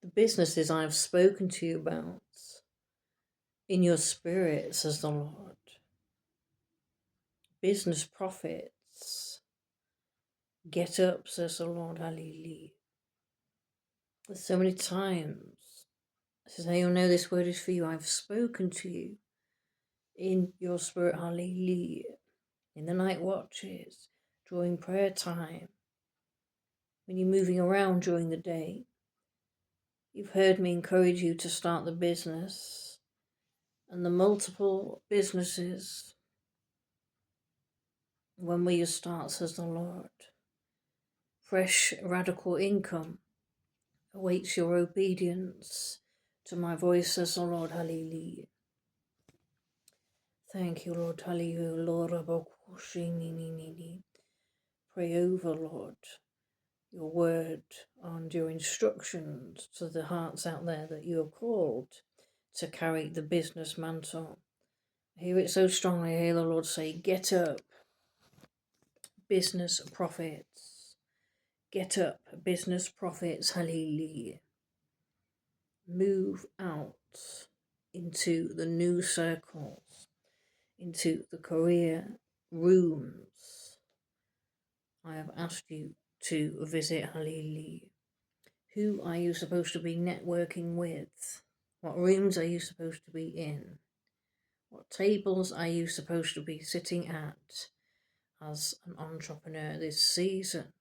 The businesses I have spoken to you about in your spirit, says the Lord. Business profits. Get up, says the Lord. Hallelujah. There's so many times. This is how you'll know this word is for you. I've spoken to you in your spirit. Hallelujah. In the night watches, during prayer time, when you're moving around during the day. You've heard me encourage you to start the business and the multiple businesses. When will you start, says the Lord? Fresh radical income awaits your obedience to my voice, says the Lord. Hallelujah. Thank you, Lord. Hallelujah. Lord, pray over, Lord, your word and your instructions to the hearts out there that you are called to carry the business mantle. I hear it so strongly. I hear the Lord say, get up, business profits. Get up, business profits. Hallelujah. Move out into the new circles, into the career rooms I have asked you to visit. Hallelujah. Who are you supposed to be networking with? What rooms are you supposed to be in? What tables are you supposed to be sitting at as an entrepreneur this season?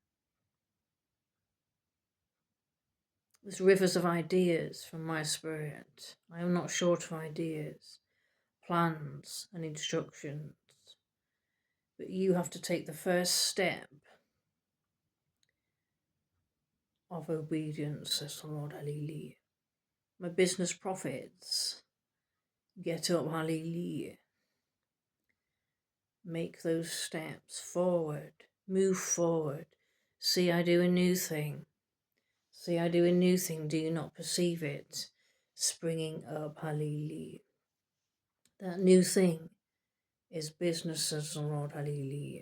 There's rivers of ideas from my spirit. I am not short of ideas, plans and instructions. But you have to take the first step of obedience, says the Lord. Hallelujah. My business profits. Get up, hallelujah. Make those steps forward. Move forward. See, I do a new thing. See, I do a new thing. Do you not perceive it? Springing up, hallelujah. That new thing is business, says the Lord. Hallelujah.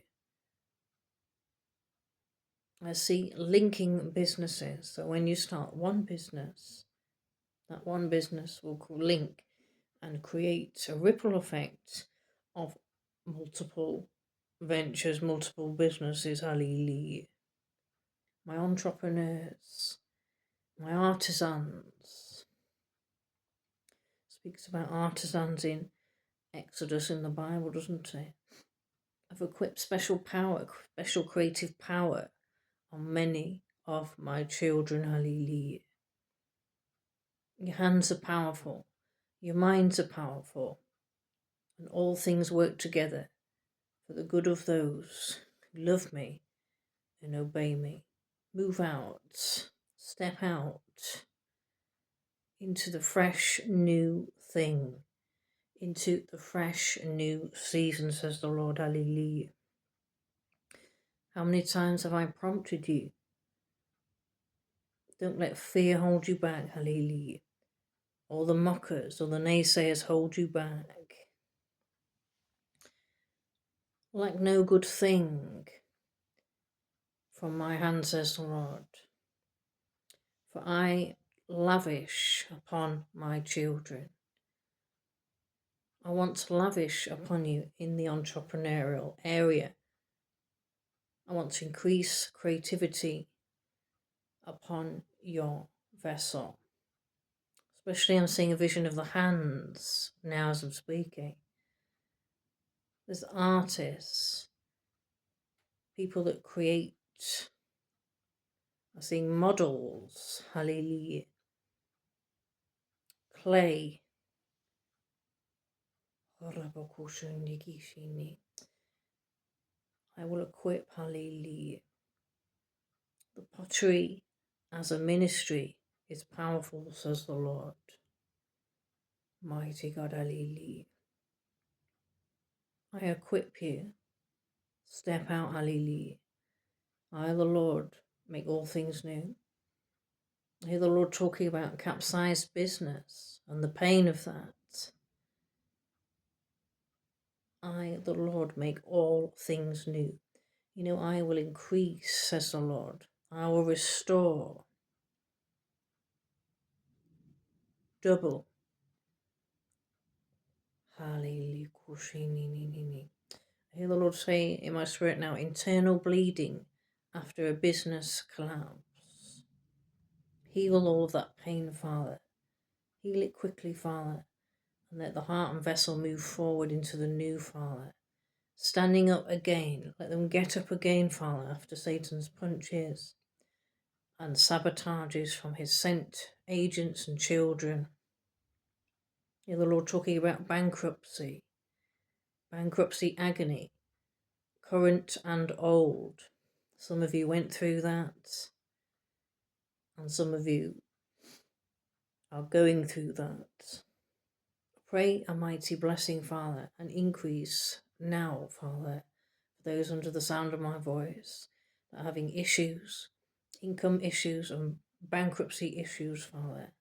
I see linking businesses. So when you start one business, that one business will link and create a ripple effect of multiple ventures, multiple businesses. Hallelujah. My entrepreneurs, my artisans. Speaks about artisans in Exodus in the Bible, doesn't it? I've equipped special power, special creative power on many of my children. Hallelujah. Your hands are powerful. Your minds are powerful. And all things work together for the good of those who love me and obey me. Move out. Step out into the fresh new thing. Into the fresh new season, says the Lord. Hallelujah. How many times have I prompted you? Don't let fear hold you back. Hallelujah. Or the mockers or the naysayers hold you back. Lack no good thing from my hand, says the Lord. For I lavish upon my children. I want to lavish upon you in the entrepreneurial area. I want to increase creativity upon your vessel. Especially I'm seeing a vision of the hands now as I'm speaking. There's artists, people that create. I'm seeing models, hallelujah, clay. I will equip, hallelujah. The pottery as a ministry is powerful, says the Lord. Mighty God, hallelujah. I equip you. Step out, hallelujah. I, the Lord, make all things new. I hear the Lord talking about capsized business and the pain of that. I, the Lord, make all things new. You know, I will increase, says the Lord. I will restore. double. Hallelujah. I hear the Lord say in my spirit now, internal bleeding after a business collapse. Heal all of that pain, Father. Heal it quickly, Father. And let the heart and vessel move forward into the new, Father. Standing up again. Let them get up again, Father, after Satan's punches and sabotages from his sent agents and children. Hear the Lord talking about bankruptcy agony, current and old. Some of you went through that, and some of you are going through that. Pray a mighty blessing, Father, and increase now, Father, for those under the sound of my voice that are having issues, income issues and bankruptcy issues, Father,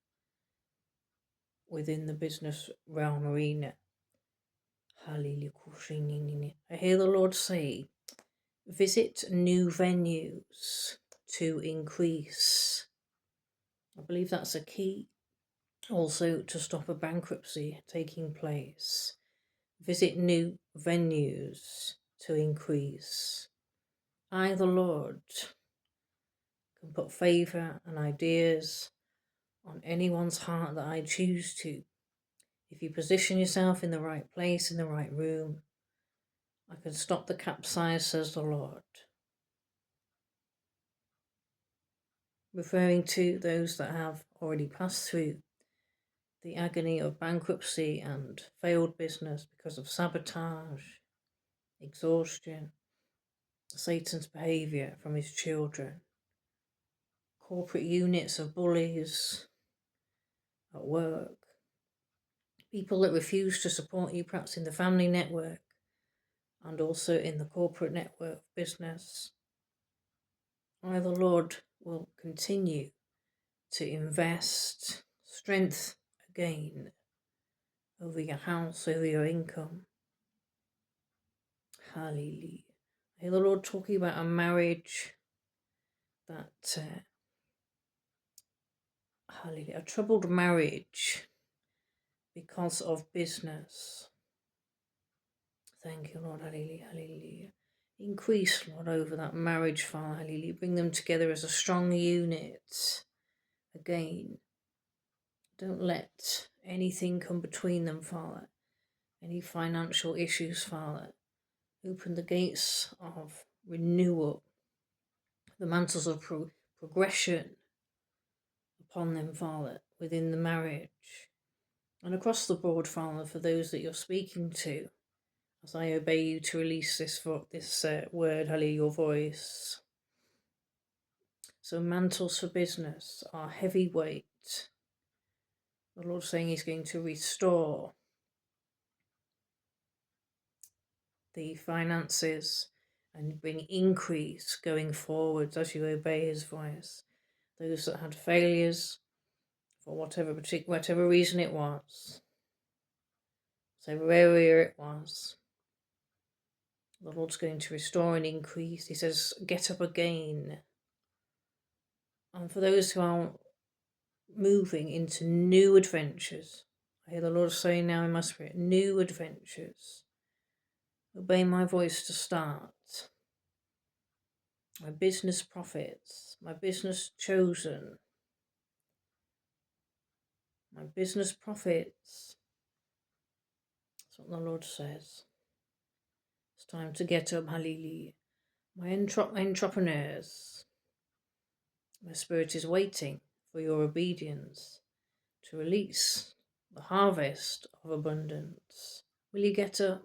within the business realm arena. Hallelujah. I hear the Lord say, visit new venues to increase. I believe that's a key also to stop a bankruptcy taking place. Visit new venues to increase. I, the Lord, can put favour and ideas on anyone's heart that I choose to. If you position yourself in the right place, in the right room, I can stop the capsize, says the Lord. Referring to those that have already passed through the agony of bankruptcy and failed business because of sabotage, exhaustion, Satan's behaviour from his children, corporate units of bullies at work, people that refuse to support you perhaps in the family network and also in the corporate network of business. I, the Lord, will continue to invest strength again over your house, over your income. Hallelujah. I hear the Lord talking about a marriage that, hallelujah, a troubled marriage because of business. Thank you, Lord. Hallelujah, hallelujah. Increase, Lord, over that marriage, Father. Hallelujah. Bring them together as a strong unit again. Don't let anything come between them, Father. Any financial issues, Father. Open the gates of renewal, the mantles of progression upon them, Father, within the marriage. And across the board, Father, for those that you're speaking to, as I obey you to release this word, hallelujah, your voice. So mantles for business are heavy weight. The Lord's saying he's going to restore the finances and bring increase going forwards as you obey his voice. Those that had failures for whatever reason it was, whatever area it was, the Lord's going to restore and increase. He says, get up again. And for those who are moving into new adventures, I hear the Lord saying now in my spirit, new adventures. Obey my voice to start. My business profits, my business chosen, my business profits. That's what the Lord says. It's time to get up, hallelujah. My entrepreneurs, my spirit is waiting for your obedience to release the harvest of abundance. Will you get up?